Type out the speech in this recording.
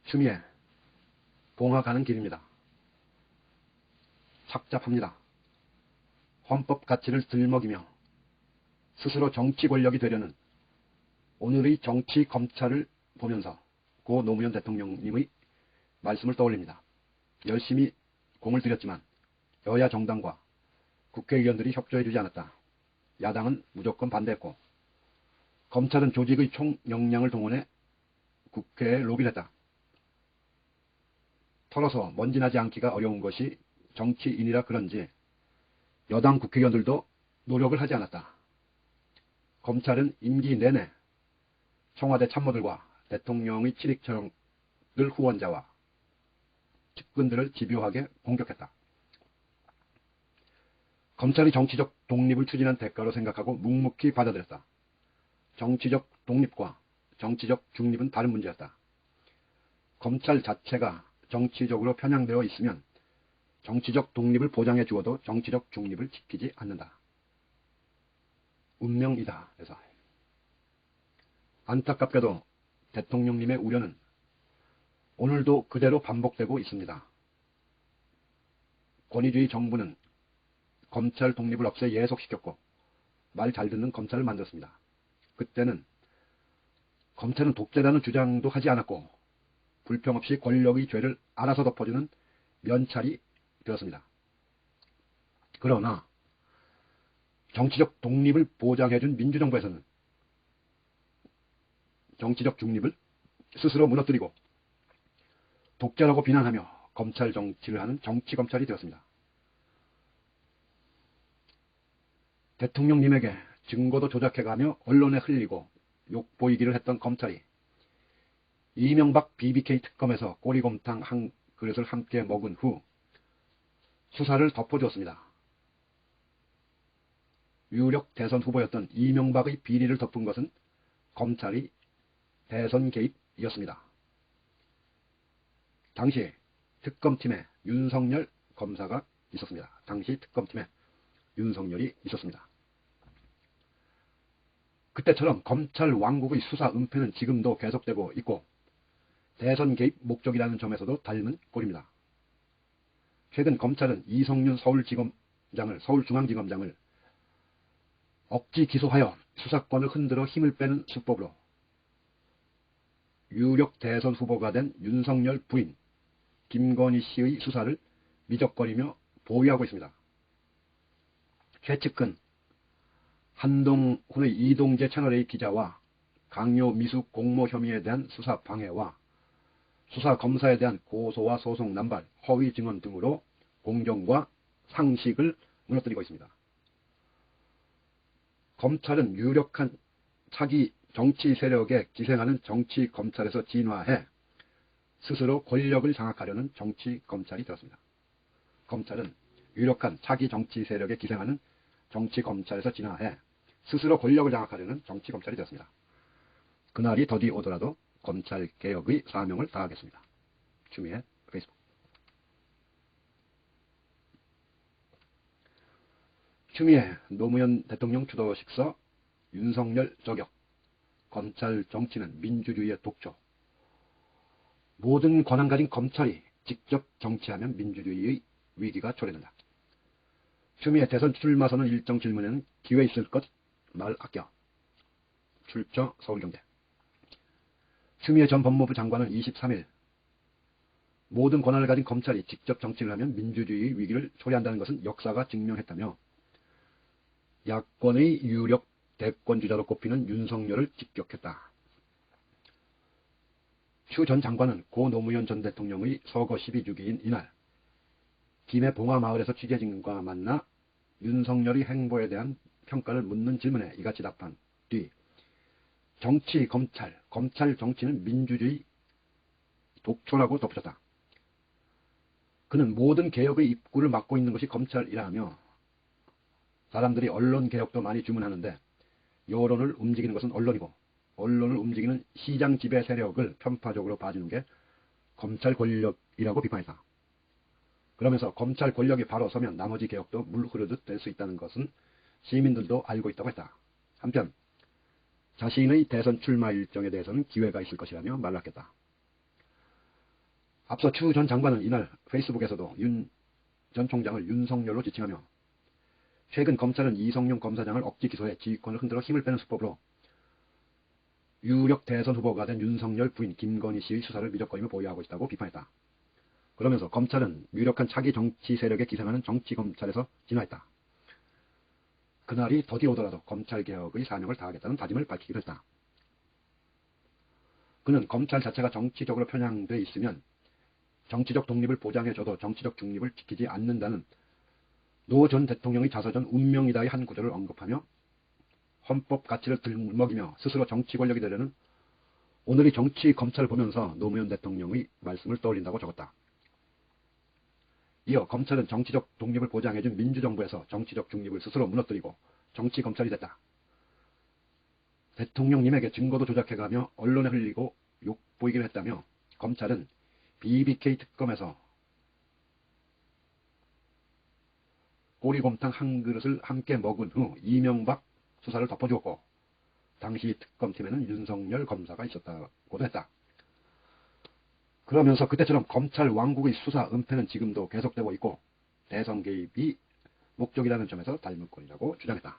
추미애 봉화 가는 길입니다. 착잡합니다. 헌법 가치를 들먹이며 스스로 정치 권력이 되려는 오늘의 정치 검찰을 보면서 고 노무현 대통령님의 말씀을 떠올립니다. 열심히 공을 들였지만 여야 정당과 국회의원들이 협조해주지 않았다. 야당은 무조건 반대했고 검찰은 조직의 총역량을 동원해 국회에 로비를 했다. 털어서 먼지나지 않기가 어려운 것이 정치인이라 그런지 여당 국회의원들도 노력을 하지 않았다. 검찰은 임기 내내 청와대 참모들과 대통령의 친익철들 후원자와 측근들을 집요하게 공격했다. 검찰이 정치적 독립을 추진한 대가로 생각하고 묵묵히 받아들였다. 정치적 독립과 정치적 중립은 다른 문제였다. 검찰 자체가 정치적으로 편향되어 있으면 정치적 독립을 보장해 주어도 정치적 중립을 지키지 않는다. 운명이다. 그래서 안타깝게도 대통령님의 우려는 오늘도 그대로 반복되고 있습니다. 권위주의 정부는 검찰 독립을 없애 예속시켰고 말 잘 듣는 검찰을 만들었습니다. 그때는 검찰은 독재라는 주장도 하지 않았고 불평 없이 권력의 죄를 알아서 덮어주는 면찰이 되었습니다. 그러나 정치적 독립을 보장해준 민주정부에서는 정치적 중립을 스스로 무너뜨리고 독재라고 비난하며 검찰 정치를 하는 정치검찰이 되었습니다. 대통령님에게 증거도 조작해가며 언론에 흘리고 욕보이기를 했던 검찰이 이명박 BBK 특검에서 꼬리곰탕 한 그릇을 함께 먹은 후 수사를 덮어주었습니다. 유력 대선 후보였던 이명박의 비리를 덮은 것은 검찰이 대선 개입이었습니다. 당시 특검팀에 윤석열 검사가 있었습니다. 당시 특검팀에 윤석열이 있었습니다. 그때처럼 검찰 왕국의 수사 은폐는 지금도 계속되고 있고 대선 개입 목적이라는 점에서도 닮은 꼴입니다. 최근 검찰은 이성윤 서울중앙지검장을 억지 기소하여 수사권을 흔들어 힘을 빼는 수법으로 유력 대선 후보가 된 윤석열 부인 김건희 씨의 수사를 미적거리며 보위하고 있습니다. 최측근 한동훈의 이동재 채널A 기자와 강요 미수 공모 혐의에 대한 수사 방해와 수사 검사에 대한 고소와 소송 남발, 허위 증언 등으로 공정과 상식을 무너뜨리고 있습니다. 검찰은 유력한 차기 정치 세력에 기생하는 정치 검찰에서 진화해 스스로 권력을 장악하려는 정치 검찰이 되었습니다. 검찰은 유력한 차기 정치 세력에 기생하는 정치 검찰에서 진화해 스스로 권력을 장악하려는 정치 검찰이 되었습니다. 그날이 더디 오더라도 검찰 개혁의 사명을 다하겠습니다. 추미애 페이스북. 추미애 노무현 대통령 추도 식사 윤석열 저격. 검찰 정치는 민주주의의 독초. 모든 권한 가진 검찰이 직접 정치하면 민주주의의 위기가 초래된다. 추미애 대선 출마 선언 일정 질문에는 기회 있을 것 말 아껴. 출처 서울경제. 추미애 전 법무부 장관은 23일 모든 권한을 가진 검찰이 직접 정치를 하면 민주주의의 위기를 초래한다는 것은 역사가 증명했다며 야권의 유력 대권주자로 꼽히는 윤석열을 직격했다. 추 전 장관은 고 노무현 전 대통령의 서거 12주기인 이날 김해 봉화마을에서 취재진과 만나 윤석열의 행보에 대한 평가를 묻는 질문에 이같이 답한 뒤 정치, 검찰 정치는 민주주의 독초라고 덧붙였다. 그는 모든 개혁의 입구를 막고 있는 것이 검찰이라며 사람들이 언론 개혁도 많이 주문하는데 여론을 움직이는 것은 언론이고 언론을 움직이는 시장 지배 세력을 편파적으로 봐주는 게 검찰 권력이라고 비판했다. 그러면서 검찰 권력이 바로 서면 나머지 개혁도 물 흐르듯 될 수 있다는 것은 시민들도 알고 있다고 했다. 한편 자신의 대선 출마 일정에 대해서는 기회가 있을 것이라며 말했다. 앞서 추 전 장관은 이날 페이스북에서도 윤 전 총장을 윤석열로 지칭하며 최근 검찰은 이성용 검사장을 억지 기소해 지휘권을 흔들어 힘을 빼는 수법으로 유력 대선 후보가 된 윤석열 부인 김건희 씨의 수사를 미적거리며 보유하고 있다고 비판했다. 그러면서 검찰은 유력한 차기 정치 세력에 기생하는 정치검찰에서 진화했다. 그날이 더디 오더라도 검찰개혁의 사명을 다하겠다는 다짐을 밝히기도 했다. 그는 검찰 자체가 정치적으로 편향돼 있으면 정치적 독립을 보장해줘도 정치적 중립을 지키지 않는다는 노 전 대통령의 자서전 운명이다의 한 구절을 언급하며 헌법 가치를 들먹이며 스스로 정치 권력이 되려는 오늘의 정치 검찰을 보면서 노무현 대통령의 말씀을 떠올린다고 적었다. 이어 검찰은 정치적 독립을 보장해준 민주정부에서 정치적 중립을 스스로 무너뜨리고 정치 검찰이 됐다. 대통령님에게 증거도 조작해가며 언론에 흘리고 욕보이기를 했다며 검찰은 BBK 특검에서 꼬리곰탕 한 그릇을 함께 먹은 후 이명박 수사를 덮어주었고 당시 특검팀에는 윤석열 검사가 있었다고도 했다. 그러면서 그때처럼 검찰 왕국의 수사 은폐는 지금도 계속되고 있고 대선 개입이 목적이라는 점에서 닮은꼴이라고 주장했다.